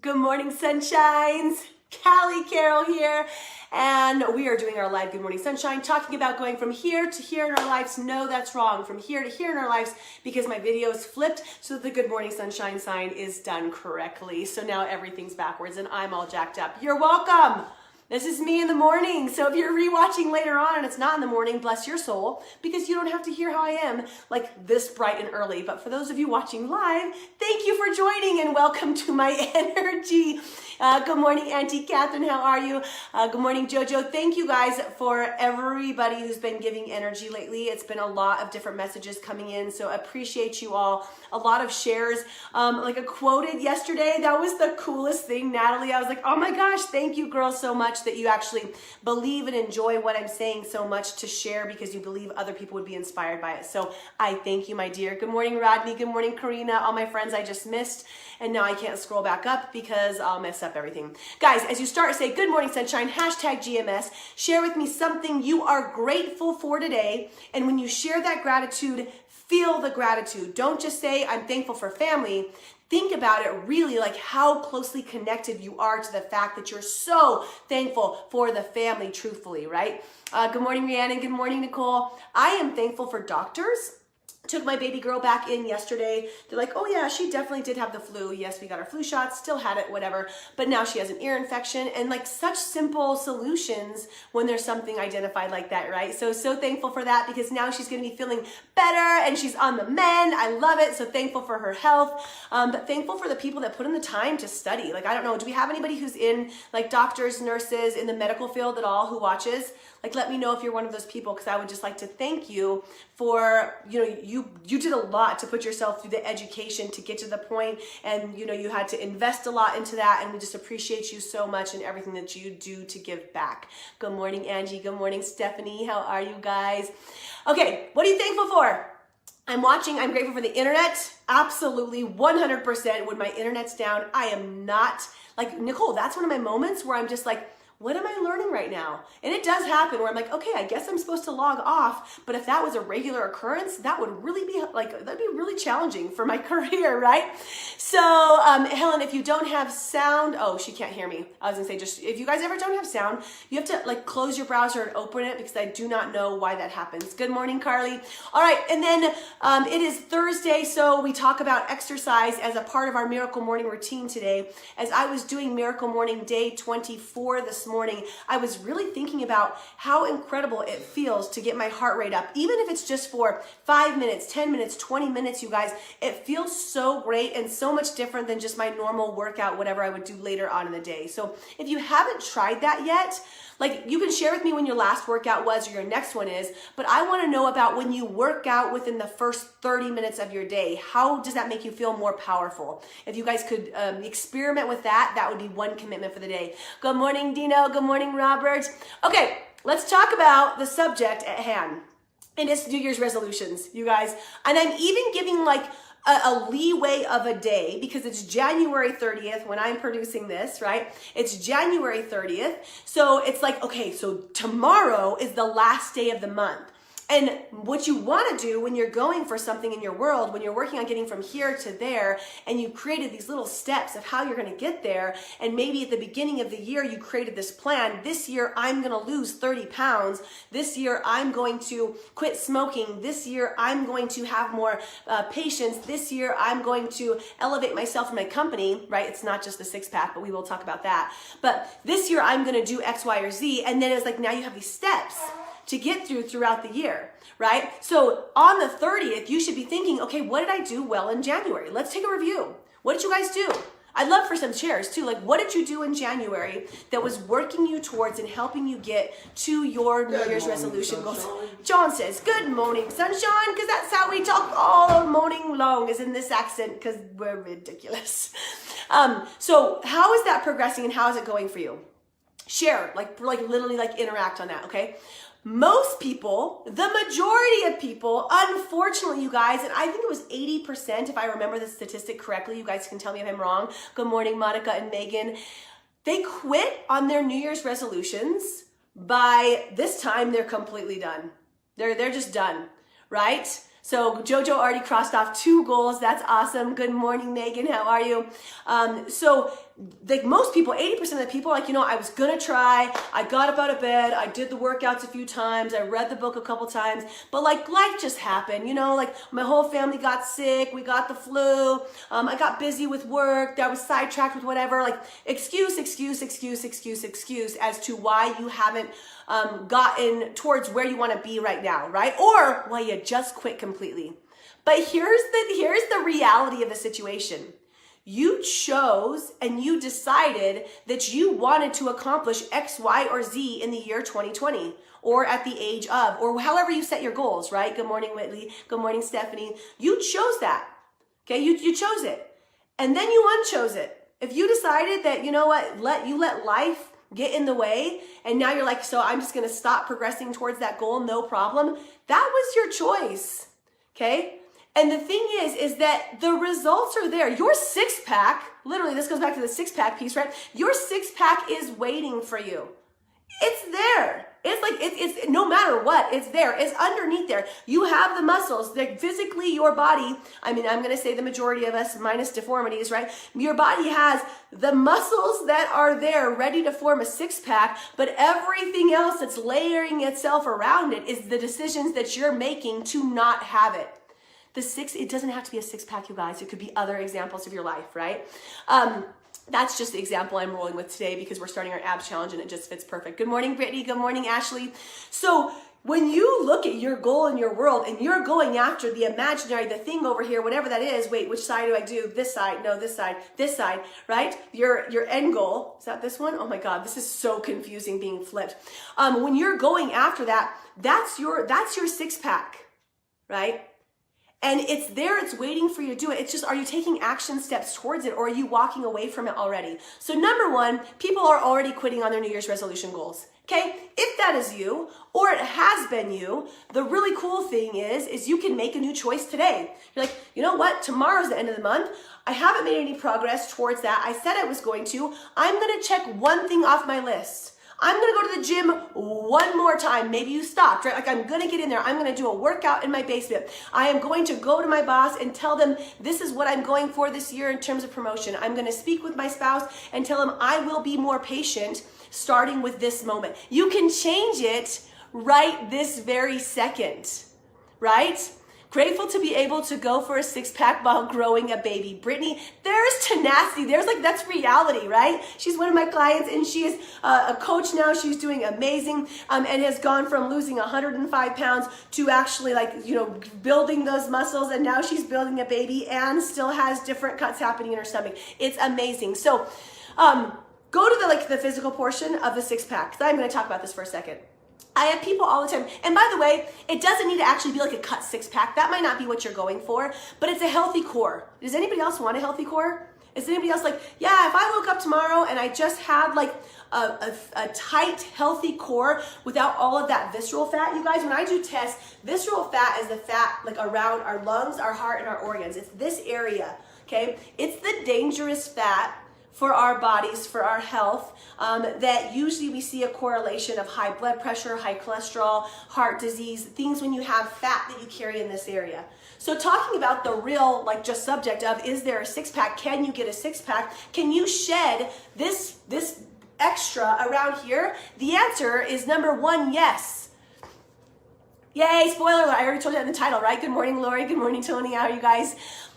Good morning, sunshines. Callie Carol here, and we are doing our live Good Morning Sunshine, talking about going from here to here in our lives. No, that's wrong. From here to here in our lives, because my video is flipped so that the Good Morning Sunshine sign is done correctly. So now everything's backwards and I'm all jacked up. You're welcome. This is me in the morning. So if you're rewatching later on and it's not in the morning, bless your soul, because you don't have to hear how I am like this bright and early. But for those of you watching live, thank you for joining and welcome to my energy. Good morning, Auntie Catherine. How are you? Good morning, Jojo. Thank you guys for everybody who's been giving energy lately. It's been a lot of different messages coming in, so I appreciate you all. A lot of shares. Like a quoted yesterday, that was the coolest thing, Natalie. I was like, oh my gosh, thank you, girls, so much that you actually believe and enjoy what I'm saying so much to share because you believe other people would be inspired by it. So I thank you, my dear. Good morning, Rodney. Good morning, Karina. All my friends I just missed, and now I can't scroll back up because I'll mess up everything. Guys, as you start, say Good Morning Sunshine, hashtag GMS. Share with me something you are grateful for today, and when you share that gratitude, feel the gratitude. Don't just say I'm thankful for family. Think about it really, like how closely connected you are to the fact that you're so thankful for the family, truthfully, right? Good morning, Rhiannon. Good morning, Nicole. I am thankful for doctors. Took my baby girl back in yesterday. They're like, oh yeah, she definitely did have the flu. Yes, we got our flu shots, still had it, whatever. But now she has an ear infection, and like such simple solutions when there's something identified like that, right? So thankful for that because now she's gonna be feeling better and she's on the mend. I love it. So thankful for her health, but thankful for the people that put in the time to study. Like, I don't know, do we have anybody who's in like doctors, nurses, in the medical field at all who watches? Like, let me know if you're one of those people, because I would just like to thank you for, you did a lot to put yourself through the education to get to the point, and you had to invest a lot into that, and we just appreciate you so much and everything that you do to give back. Good morning, Angie. Good morning, Stephanie. How are you guys? Okay, what are you thankful for? I'm grateful for the internet. Absolutely, 100%. When my internet's down, I am not, like, Nicole, that's one of my moments where I'm just like, what am I learning right now? And it does happen where I'm like, okay, I guess I'm supposed to log off, but if that was a regular occurrence, that would really be like, that'd be really challenging for my career, right? So, Helen, if you don't have sound, oh, she can't hear me. I was gonna say, just if you guys ever don't have sound, you have to like close your browser and open it because I do not know why that happens. Good morning, Carly. All right, and then it is Thursday, so we talk about exercise as a part of our Miracle Morning routine today. As I was doing Miracle Morning Day 24 this morning, I was really thinking about how incredible it feels to get my heart rate up, even if it's just for 5 minutes, 10 minutes, 20 minutes, you guys. It feels so great and so much different than just my normal workout, whatever I would do later on in the day. So if you haven't tried that yet, like, you can share with me when your last workout was or your next one is, but I want to know about when you work out within the first 30 minutes of your day. How does that make you feel more powerful? If you guys could experiment with that, that would be one commitment for the day. Good morning, Dino. Good morning, Robert. Okay, let's talk about the subject at hand. And it's New Year's resolutions, you guys. And I'm even giving like a leeway of a day because it's January 30th when I'm producing this, right? It's January 30th. So it's like, okay, so tomorrow is the last day of the month. And what you want to do when you're going for something in your world, when you're working on getting from here to there, and you created these little steps of how you're going to get there, and maybe at the beginning of the year you created this plan. This year I'm going to lose 30 pounds. This year I'm going to quit smoking. This year I'm going to have more patience. This year I'm going to elevate myself in my company, right? It's not just the six pack, but we will talk about that. But this year I'm going to do X, Y, or Z. And then it's like, now you have these steps to get throughout the year, right? So on the 30th, you should be thinking, okay, what did I do well in January? Let's take a review. What did you guys do? I'd love for some shares too. Like, what did you do in January that was working you towards and helping you get to your New Year's resolution goals? John says, good morning, sunshine, because that's how we talk all morning long, is in this accent, because we're ridiculous. So how is that progressing and how is it going for you? Share, like literally like interact on that, okay? Most people, the majority of people, unfortunately, you guys, and I think it was 80%, if I remember the statistic correctly, you guys can tell me if I'm wrong. Good morning, Monica and Megan. They quit on their New Year's resolutions. By this time, they're completely done. They're just done, right? So Jojo already crossed off 2 goals. That's awesome. Good morning, Megan. How are you? So like most people, 80% of the people are like, I was going to try. I got up out of bed. I did the workouts a few times. I read the book a couple times. But like life just happened, like my whole family got sick. We got the flu. I got busy with work. I was sidetracked with whatever. Like excuse as to why you haven't gotten towards where you want to be right now, right? Or why you just quit completely. But here's the reality of the situation. You chose and you decided that you wanted to accomplish X, Y, or Z in the year 2020 or at the age of, or however you set your goals, right? Good morning, Whitley. Good morning, Stephanie. You chose that, okay? You chose it. And then you unchose it. If you decided that, let life get in the way, and now you're like, so I'm just going to stop progressing towards that goal, no problem. That was your choice, okay? And the thing is that the results are there. Your 6-pack, literally, this goes back to the 6-pack piece, right? Your 6-pack is waiting for you. It's there. It's like, it's no matter what, it's there. It's underneath there. You have the muscles. Like physically, your body, I'm going to say the majority of us minus deformities, right? Your body has the muscles that are there ready to form a 6-pack, but everything else that's layering itself around it is the decisions that you're making to not have it. It doesn't have to be a 6-pack, you guys. It could be other examples of your life, right? That's just the example I'm rolling with today because we're starting our abs challenge and it just fits perfect. Good morning, Brittany. Good morning, Ashley. So when you look at your goal in your world and you're going after the imaginary, the thing over here, whatever that is, wait, which side do I do? This side, no, this side, right? Your end goal, is that this one? Oh my God, this is so confusing being flipped. When you're going after that, that's your 6-pack, right? And it's there, it's waiting for you to do it. It's just, are you taking action steps towards it or are you walking away from it already? So number 1, people are already quitting on their New Year's resolution goals. Okay, if that is you, or it has been you, the really cool thing is you can make a new choice today. You're like, you know what, tomorrow's the end of the month. I haven't made any progress towards that. I said I was going to. I'm gonna check one thing off my list. I'm gonna go to the gym one more time. Maybe you stopped, right? Like I'm gonna get in there. I'm gonna do a workout in my basement. I am going to go to my boss and tell them this is what I'm going for this year in terms of promotion. I'm gonna speak with my spouse and tell them I will be more patient starting with this moment. You can change it right this very second, right? Grateful to be able to go for a 6-pack while growing a baby. Brittany, there's tenacity. That's reality, right? She's one of my clients and she is a coach now. She's doing amazing and has gone from losing 105 pounds to actually building those muscles. And now she's building a baby and still has different cuts happening in her stomach. It's amazing. So go to the physical portion of the 6-pack. I'm going to talk about this for a second. I have people all the time, and by the way, it doesn't need to actually be like a cut 6-pack. That might not be what you're going for, but it's a healthy core. Does anybody else want a healthy core? Is anybody else like, yeah, if I woke up tomorrow and I just had like a tight, healthy core without all of that visceral fat, you guys, when I do tests, visceral fat is the fat like around our lungs, our heart, and our organs. It's this area, okay? It's the dangerous fat for our bodies, for our health, that usually we see a correlation of high blood pressure, high cholesterol, heart disease, things when you have fat that you carry in this area. So talking about the real, just subject of, is there a 6-pack? Can you get a 6-pack? Can you shed this extra around here? The answer is number 1, yes. Yay, spoiler alert, I already told you that in the title, right? Good morning, Lori. Good morning, Tony. How are you guys?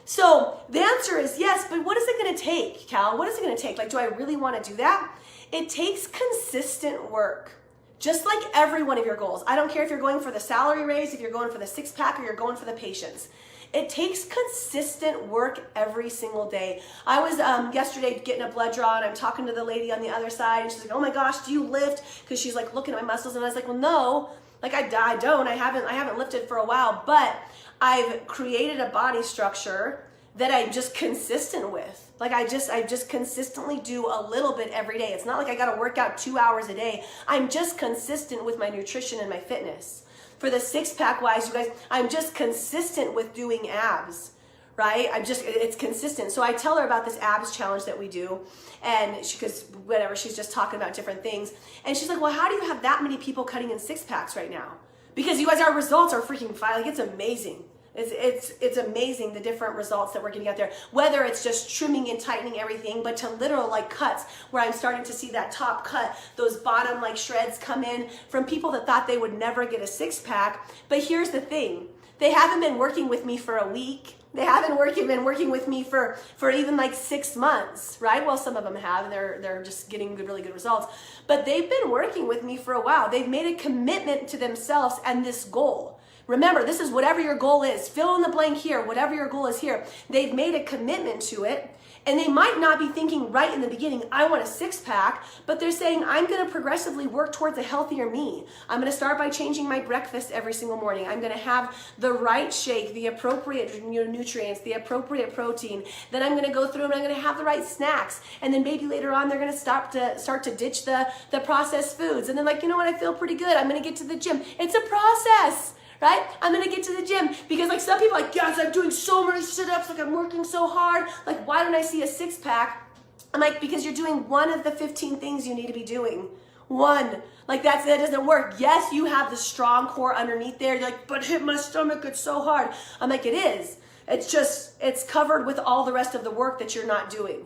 So the answer is yes, but what is it going to take, Cal? What is it going to take? Do I really want to do that? It takes consistent work, just like every one of your goals. I don't care if you're going for the salary raise, if you're going for the 6-pack, or you're going for the patience. It takes consistent work every single day. I was yesterday getting a blood draw and I'm talking to the lady on the other side and she's like, oh my gosh, do you lift? Because she's like looking at my muscles and I was like, well, no, I don't. I haven't lifted for a while, but I've created a body structure that I'm just consistent with. I just consistently do a little bit every day. It's not like I got to work out 2 hours a day. I'm just consistent with my nutrition and my fitness. For the 6-pack wise, you guys, I'm just consistent with doing abs, right? It's consistent. So I tell her about this abs challenge that we do, and she's just talking about different things. And she's like, well, how do you have that many people cutting in 6-packs right now? Because you guys, our results are freaking fire. It's amazing. It's amazing the different results that we're getting out there. Whether it's just trimming and tightening everything, but to literal like cuts where I'm starting to see that top cut, those bottom like shreds come in from people that thought they would never get a six pack. But here's the thing. They haven't been working with me for a week. They haven't been working with me for even like 6 months, right? Well, some of them have, and they're just getting really good results. But they've been working with me for a while. They've made a commitment to themselves and this goal. Remember, this is whatever your goal is. Fill in the blank here, whatever your goal is here. They've made a commitment to it. And they might not be thinking right in the beginning, I want a six pack, but they're saying, I'm going to progressively work towards a healthier me. I'm going to start by changing my breakfast every single morning. I'm going to have the right shake, the appropriate nutrients, the appropriate protein. Then I'm going to go through and I'm going to have the right snacks. And then maybe later on, they're going to start to ditch the processed foods. And then like, you know what, I feel pretty good. I'm going to get to the gym. It's a process. Right? I'm gonna get to the gym because like some people are like, yes, I'm doing so many sit-ups, like I'm working so hard. Like, why don't I see a six pack? I'm like, because you're doing one of the 15 things you need to be doing. One. Like that doesn't work. Yes, you have the strong core underneath there. You're like, but hit my stomach, it's so hard. I'm like, it is. It's covered with all the rest of the work that you're not doing.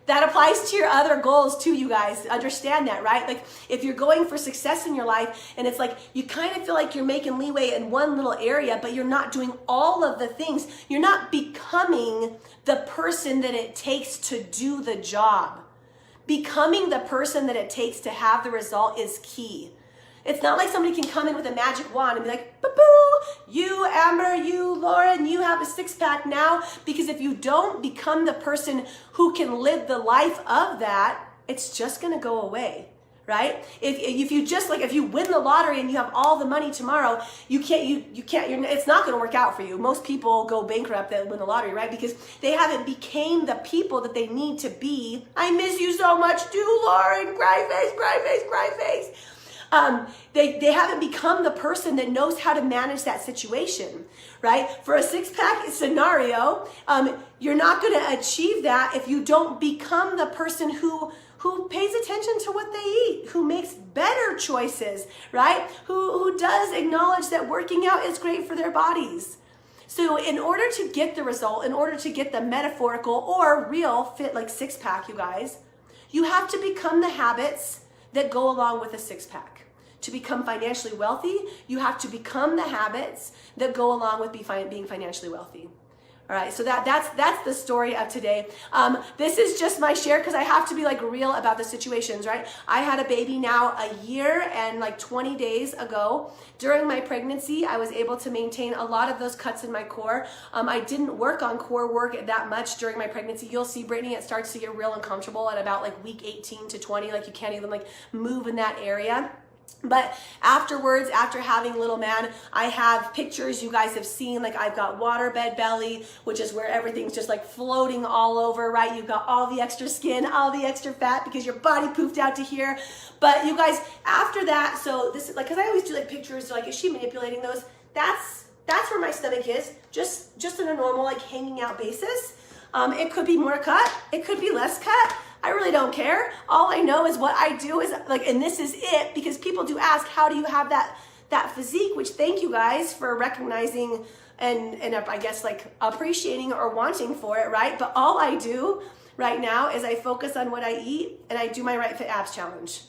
That applies to your other goals too, you guys. Understand that, right? Like if you're going for success in your life and it's like you kind of feel like you're making leeway in one little area, but you're not doing all of the things. You're not becoming the person that it takes to do the job. Becoming the person that it takes to have the result is key. It's not like somebody can come in with a magic wand and be like, boo-boo, you, Amber, you, Lauren, you have a six pack now. Because if you don't become the person who can live the life of that, it's just going to go away, right? If you just like, if you win the lottery and you have all the money tomorrow, it's not going to work out for you. Most people go bankrupt that win the lottery, right? Because they haven't became the people that they need to be. I miss you so much too, Lauren. Cry face, cry face, cry face. They haven't become the person that knows how to manage that situation, right? For a six-pack scenario, you're not going to achieve that if you don't become the person who pays attention to what they eat, who makes better choices, right? Who does acknowledge that working out is great for their bodies. So in order to get the result, in order to get the metaphorical or real fit like six-pack, you guys, you have to become the habits that go along with a six-pack. To become financially wealthy, you have to become the habits that go along with being financially wealthy. All right, so that's the story of today. This is just my share because I have to be like real about the situations, right? I had a baby now a year and like 20 days ago. During my pregnancy, I was able to maintain a lot of those cuts in my core. I didn't work on core work that much during my pregnancy. You'll see, Brittany, it starts to get real uncomfortable at about like week 18 to 20. Like you can't even like move in that area. But afterwards, after having little man, I have pictures you guys have seen, like I've got waterbed belly, which is where everything's just like floating all over, right? You've got all the extra skin, all the extra fat because your body poofed out to here. But you guys, after that, so this is like, cause I always do like pictures, like is she manipulating those? That's where my stomach is, just in a normal like hanging out basis. It could be more cut, it could be less cut. I really don't care. All I know is what I do is like, and this is it, because people do ask, how do you have that physique? Which thank you guys for recognizing and I guess like appreciating or wanting for it, right? But all I do right now is I focus on what I eat and I do my Right Fit Abs Challenge.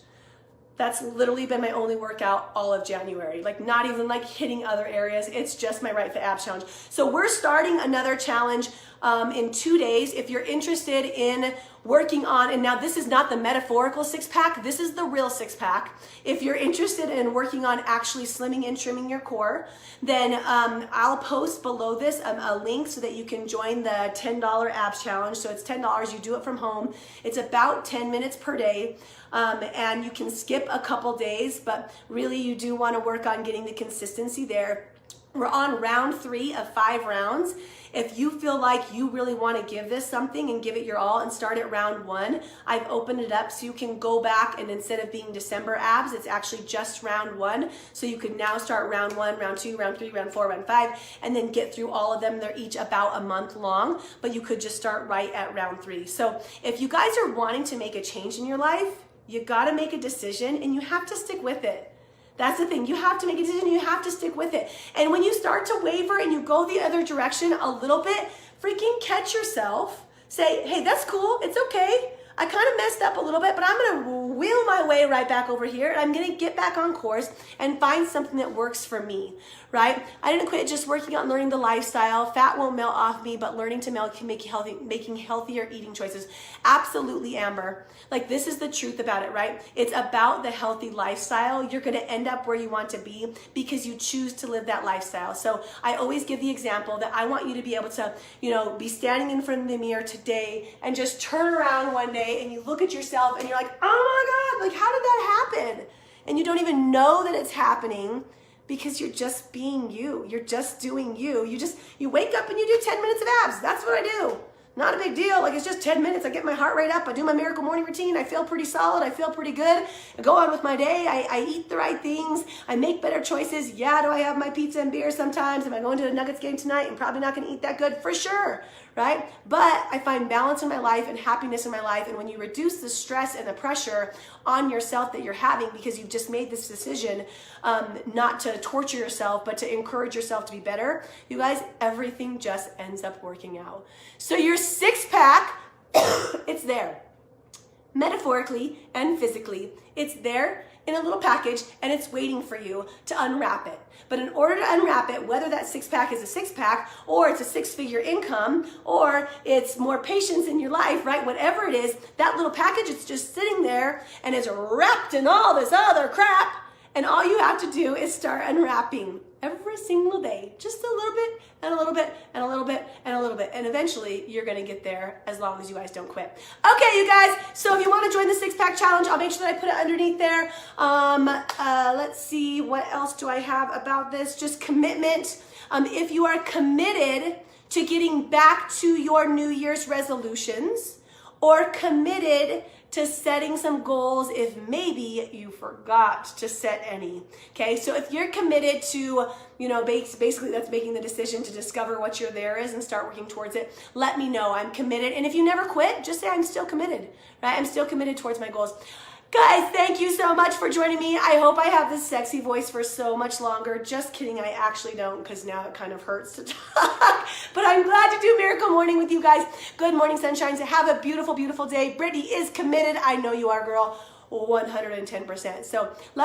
That's literally been my only workout all of January. Like not even like hitting other areas. It's just my Right Fit Abs Challenge. So we're starting another challenge in 2 days. If you're interested in working on, and now this is not the metaphorical six pack, this is the real six pack. If you're interested in working on actually slimming and trimming your core, then I'll post below this a link so that you can join the $10 abs challenge. So it's $10, you do it from home. It's about 10 minutes per day. And you can skip a couple days, but really you do want to work on getting the consistency there. We're on round 3 of 5 rounds. If you feel like you really want to give this something and give it your all and start at round 1, I've opened it up so you can go back and instead of being December abs, it's actually just round 1. So you can now start round 1, round 2, round 3, round 4, round 5, and then get through all of them. They're each about a month long, but you could just start right at round 3. So if you guys are wanting to make a change in your life, you got to make a decision and you have to stick with it. That's the thing. You have to make a decision. You have to stick with it. And when you start to waver and you go the other direction a little bit, freaking catch yourself. Say, hey, that's cool. It's okay. I kind of messed up a little bit, but I'm going to wheel my way right back over here. And I'm going to get back on course and find something that works for me, right? I didn't quit just working on learning the lifestyle. Fat won't melt off me, but learning to melt can make you healthy, making healthier eating choices. Absolutely, Amber. Like, this is the truth about it, right? It's about the healthy lifestyle. You're going to end up where you want to be because you choose to live that lifestyle. So I always give the example that I want you to be able to, be standing in front of the mirror today and just turn around one day and you look at yourself and you're like, oh my God, like, how did that happen? And you don't even know that it's happening because you're just being you. You're just doing you. You wake up and you do 10 minutes of abs. That's what I do. Not a big deal. Like, it's just 10 minutes. I get my heart rate up. I do my miracle morning routine. I feel pretty solid. I feel pretty good. I go on with my day. I eat the right things. I make better choices. Yeah, do I have my pizza and beer sometimes? Am I going to the Nuggets game tonight? I'm probably not going to eat that good for sure, right? But I find balance in my life and happiness in my life. And when you reduce the stress and the pressure on yourself that you're having because you've just made this decision not to torture yourself, but to encourage yourself to be better, you guys, everything just ends up working out. So your six-pack, it's there. Metaphorically and physically, it's there in a little package and it's waiting for you to unwrap it. But in order to unwrap it, whether that six-pack is a six-pack or it's a six-figure income or it's more patience in your life, right? Whatever it is, that little package is just sitting there and is wrapped in all this other crap. And all you have to do is start unwrapping every single day, just a little bit and a little bit and a little bit and a little bit. And eventually you're going to get there as long as you guys don't quit. Okay, you guys. So if you want to join the six-pack challenge, I'll make sure that I put it underneath there. Let's see. What else do I have about this? Just commitment. If you are committed to getting back to your New Year's resolutions or committed to setting some goals if maybe you forgot to set any. Okay, so if you're committed to, basically that's making the decision to discover what your there is and start working towards it, let me know. I'm committed. And if you never quit, just say I'm still committed, right? I'm still committed towards my goals. Guys, thank you so much for joining me. I hope I have this sexy voice for so much longer. Just kidding, I actually don't, because now it kind of hurts to talk. But I'm glad to do Miracle Morning with you guys. Good morning, sunshines. Have a beautiful, beautiful day. Brittany is committed. I know you are, girl. 110%. So love